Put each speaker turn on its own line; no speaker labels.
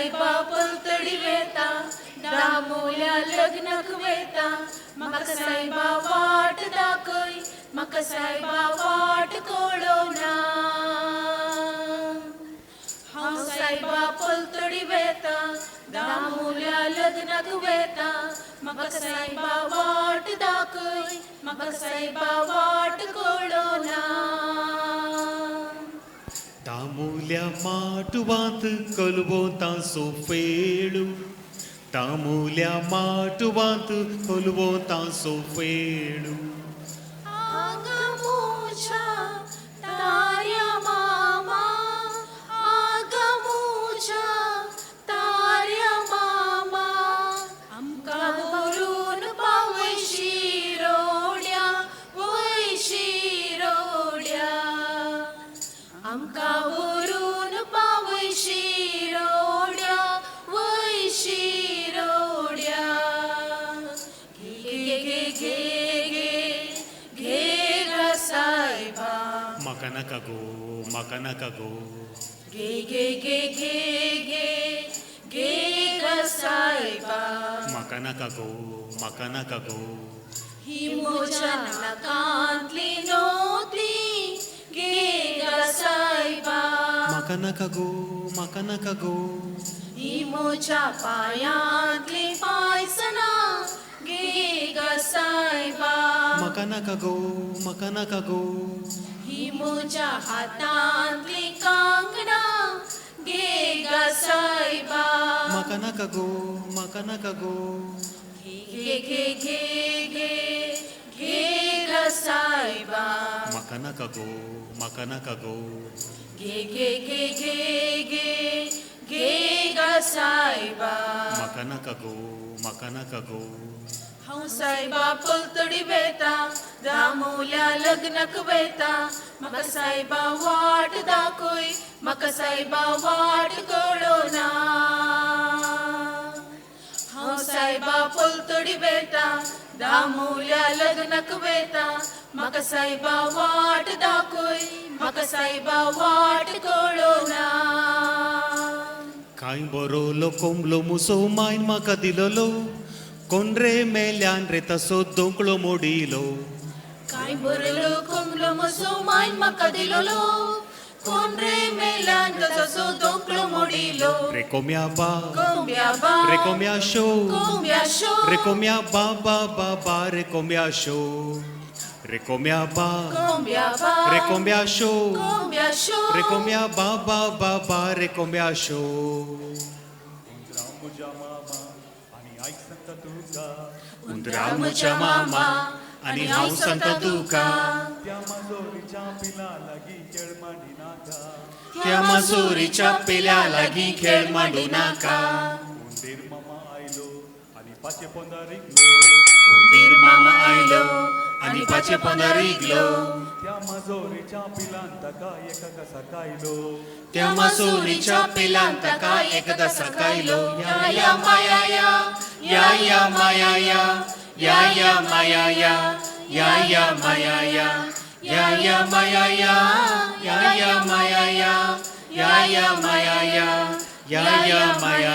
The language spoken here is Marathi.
सायबा पलतडी वेता दामोल्या लग्नक वेता म्हाका सायबा वाट दाखय म्हाका सायबा वाट कळोना हांव सायबा पलतडी वेता दामोल्या लग्नक वेता म्हाका सायबा वाट दाखय म्हाका सायबा वाट कळोना
दामोल्या माटुवांत कलवोतां सोफेळू दामोल्या माटुवांत कलवोतां सोफेळू
आगमुच्या तार्या मामा आगमुच्या तार्या मामा आमकां व्हरून पावय शिरोड्या वय शिरोड्या आमकां व्हरून पावय शिरोड्या वय शिरोड्या घे घे घे घे घे ग सायबा
म्हाका नाका गो
घे घे घे घे घे घे ग सायबा
म्हाका नाका गो
ही म्हज्या नाकांतली नोती घे ग सायबा
म्हाका नाका गो
ही म्हज्या पायांतली पायसनां घे ग सायबा
म्हाका नाका गो
ही म्हज्या हातांतली कांकणां घे ग सायबा
म्हाका नाका गो
घे घे घे घे घे ग सायबा
म्हाका नाका गो
घे घे घे घे घे घे ग सायबा
म्हाका नाका गो
हांव सायबा पलतडी वेता दामोल्या लग्नक वेता म्हाका सायबा वाट दाखय म्हाका सायबा वाट कळोना हांव सायबा पलतडी वेता दामोल्या लग्नक वेता म्हाका सायबा वाट दाखय म्हाका सायबा वाट कळोना
कांय बरोलो कोंबलो मुसो मायन म्हाका दिलोलो कोण रे मेल्यान रे तसो दोंकळो मोडिलो
काय बरलो कोंबलो म्हजो मायन म्हाका दिलोलो कोण रे मेल्यान तसो दोंकळो मोडिलो
रे कोम्या बा
कोंब्या बा
रे कोम्या शो
कोंब्या शो
रे कोम्या बा बा बा बा रे कोम्या शो रे कोम्या बा
कोंब्या बा
रे कोम्या शो
कोंब्या शो
रे कोम्या बा बा बा बा रे कोम्या शो उंदरा म्हज्या मामा आनी हांव सांगता तुका त्या माजोरीच्या पेल्या लागीं खेळ मांडू नाका उंदीर मामा आयलो आनी पाचे पोंदा रिगलो
त्या माजोरीच्या पिलान ताका एका कसा कायलो
त्या माजोरीच्या पेल्यान ताका एकदा सकायलो या या माया या या माया या माया या माया या माया या माया या माया या माया